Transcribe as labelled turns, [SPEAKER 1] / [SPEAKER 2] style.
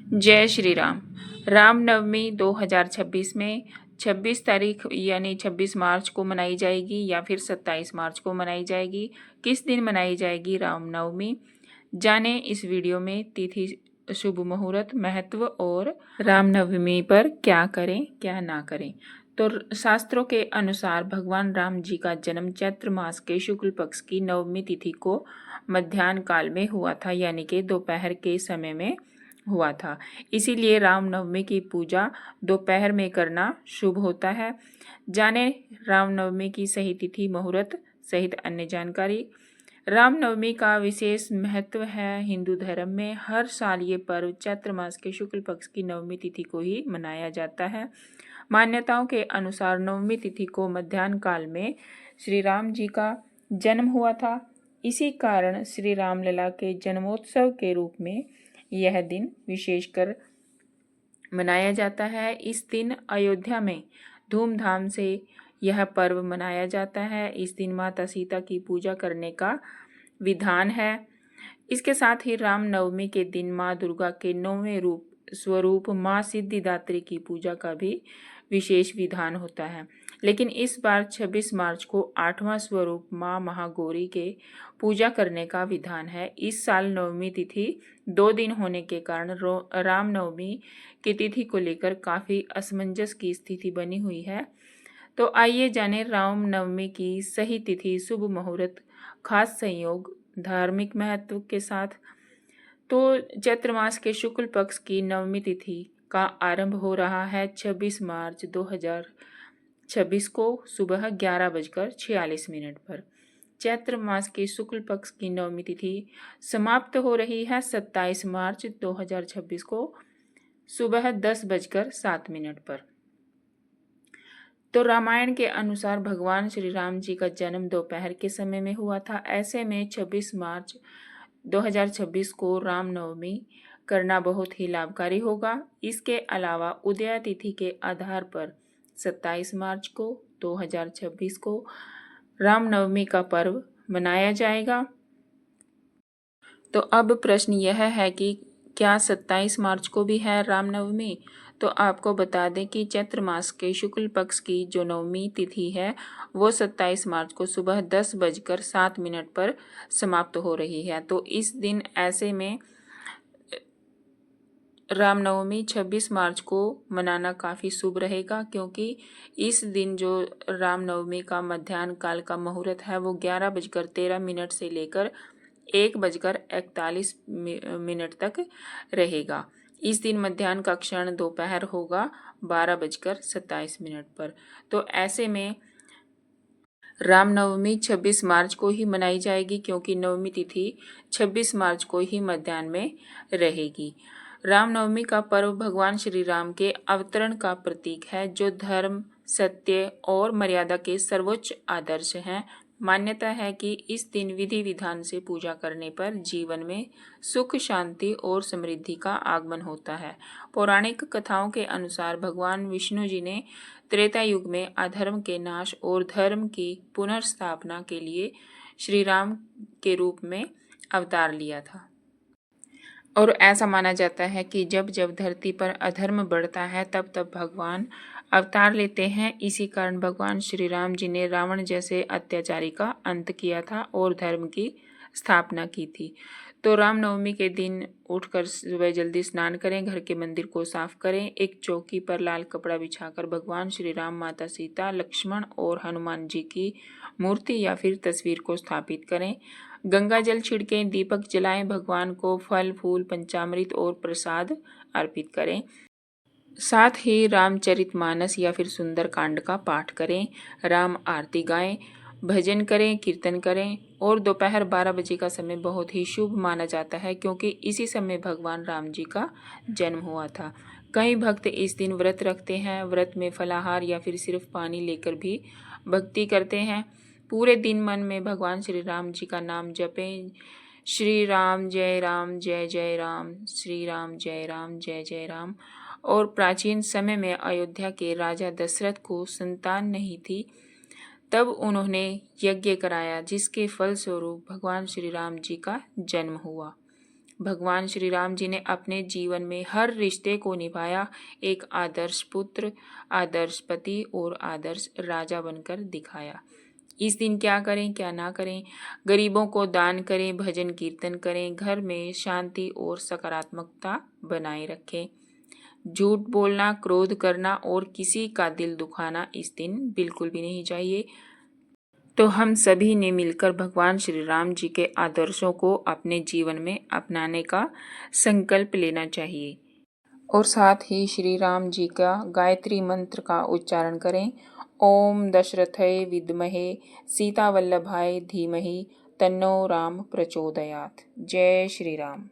[SPEAKER 1] जय श्री राम। रामनवमी 2026 में 26 तारीख यानी 26 मार्च को मनाई जाएगी या फिर 27 मार्च को मनाई जाएगी। किस दिन मनाई जाएगी रामनवमी, जाने इस वीडियो में। तिथि, शुभ मुहूर्त, महत्व और रामनवमी पर क्या करें क्या ना करें। तो शास्त्रों के अनुसार भगवान राम जी का जन्म चैत्र मास के शुक्ल पक्ष की नवमी तिथि को मध्याह्न काल में हुआ था, यानी कि दोपहर के समय में हुआ था। इसीलिए रामनवमी की पूजा दोपहर में करना शुभ होता है। जाने रामनवमी की सही तिथि, मुहूर्त सहित अन्य जानकारी। रामनवमी का विशेष महत्व है। हिंदू धर्म में हर साल ये पर्व चैत्र मास के शुक्ल पक्ष की नवमी तिथि को ही मनाया जाता है। मान्यताओं के अनुसार नवमी तिथि को मध्याह्न काल में श्री राम जी का जन्म हुआ था। इसी कारण श्री रामलला के जन्मोत्सव के रूप में यह दिन विशेषकर मनाया जाता है। इस दिन अयोध्या में धूमधाम से यह पर्व मनाया जाता है। इस दिन माता सीता की पूजा करने का विधान है। इसके साथ ही रामनवमी के दिन माँ दुर्गा के 9वें स्वरूप माँ सिद्धिदात्री की पूजा का भी विशेष विधान होता है। लेकिन इस बार 26 मार्च को 8वां स्वरूप माँ महागौरी के पूजा करने का विधान है। इस साल नवमी तिथि 2 दिन होने के कारण रामनवमी की तिथि को लेकर काफ़ी असमंजस की स्थिति बनी हुई है। तो आइए जानें रामनवमी की सही तिथि, शुभ मुहूर्त, खास संयोग, धार्मिक महत्व के साथ। तो चैत्र मास के शुक्ल पक्ष की नवमी तिथि का आरंभ हो रहा है 26 मार्च 2026 को सुबह 11:46 पर। चैत्र मास के शुक्ल पक्ष की नवमी तिथि समाप्त हो रही है 27 मार्च 2026 को सुबह 10:07 पर। तो रामायण के अनुसार भगवान श्री राम जी का जन्म दोपहर के समय में हुआ था। ऐसे में 26 मार्च 2026 को रामनवमी करना बहुत ही लाभकारी होगा। इसके अलावा उदया तिथि के आधार पर 27 मार्च को 2026 को रामनवमी का पर्व मनाया जाएगा। तो अब प्रश्न यह है कि क्या 27 मार्च को भी है रामनवमी? तो आपको बता दें कि चैत्र मास के शुक्ल पक्ष की जो नवमी तिथि है वो 27 मार्च को सुबह 10:07 पर समाप्त हो रही है। तो इस दिन ऐसे में रामनवमी 26 मार्च को मनाना काफ़ी शुभ रहेगा, क्योंकि इस दिन जो रामनवमी का मध्याह्न काल का मुहूर्त है वो 11:13 से लेकर 1:41 तक रहेगा। इस दिन मध्याह्न का क्षण दोपहर होगा 12:27 पर। तो ऐसे में रामनवमी 26 मार्च को ही मनाई जाएगी, क्योंकि नवमी तिथि 26 मार्च को ही मध्याह्न में रहेगी। रामनवमी का पर्व भगवान श्री राम के अवतरण का प्रतीक है, जो धर्म, सत्य और मर्यादा के सर्वोच्च आदर्श हैं। मान्यता है कि इस दिन विधि विधान से पूजा करने पर जीवन में सुख, शांति और समृद्धि का आगमन होता है। पौराणिक कथाओं के अनुसार भगवान विष्णु जी ने त्रेता युग में अधर्म के नाश और धर्म की पुनर्स्थापना के लिए श्री राम के रूप में अवतार लिया था। और ऐसा माना जाता है कि जब जब धरती पर अधर्म बढ़ता है तब तब भगवान अवतार लेते हैं। इसी कारण भगवान श्री राम जी ने रावण जैसे अत्याचारी का अंत किया था और धर्म की स्थापना की थी। तो रामनवमी के दिन उठकर सुबह जल्दी स्नान करें, घर के मंदिर को साफ करें, एक चौकी पर लाल कपड़ा बिछाकर भगवान श्री राम, माता सीता, लक्ष्मण और हनुमान जी की मूर्ति या फिर तस्वीर को स्थापित करें। गंगा जल छिड़कें, दीपक जलाएं, भगवान को फल, फूल, पंचामृत और प्रसाद अर्पित करें। साथ ही रामचरितमानस या फिर सुंदर कांड का पाठ करें, राम आरती गाएं, भजन करें, कीर्तन करें। और दोपहर 12 बजे का समय बहुत ही शुभ माना जाता है, क्योंकि इसी समय भगवान राम जी का जन्म हुआ था। कई भक्त इस दिन व्रत रखते हैं। व्रत में फलाहार या फिर सिर्फ पानी लेकर भी भक्ति करते हैं। पूरे दिन मन में भगवान श्री राम जी का नाम जपें। श्री राम जय जय राम, श्री राम जय जय राम। और प्राचीन समय में अयोध्या के राजा दशरथ को संतान नहीं थी, तब उन्होंने यज्ञ कराया, जिसके फलस्वरूप भगवान श्री राम जी का जन्म हुआ। भगवान श्री राम जी ने अपने जीवन में हर रिश्ते को निभाया, एक आदर्श पुत्र, आदर्श पति और आदर्श राजा बनकर दिखाया। इस दिन क्या करें क्या ना करें? गरीबों को दान करें, भजन कीर्तन करें, घर में शांति और सकारात्मकता बनाए रखें। झूठ बोलना, क्रोध करना और किसी का दिल दुखाना इस दिन बिल्कुल भी नहीं चाहिए। तो हम सभी ने मिलकर भगवान श्री राम जी के आदर्शों को अपने जीवन में अपनाने का संकल्प लेना चाहिए और साथ ही श्री राम जी का गायत्री मंत्र का उच्चारण करें। ओम दशरथय विद्महे सीता वल्लभाय धीमहि तन्नो राम प्रचोदयात्। जय श्री राम।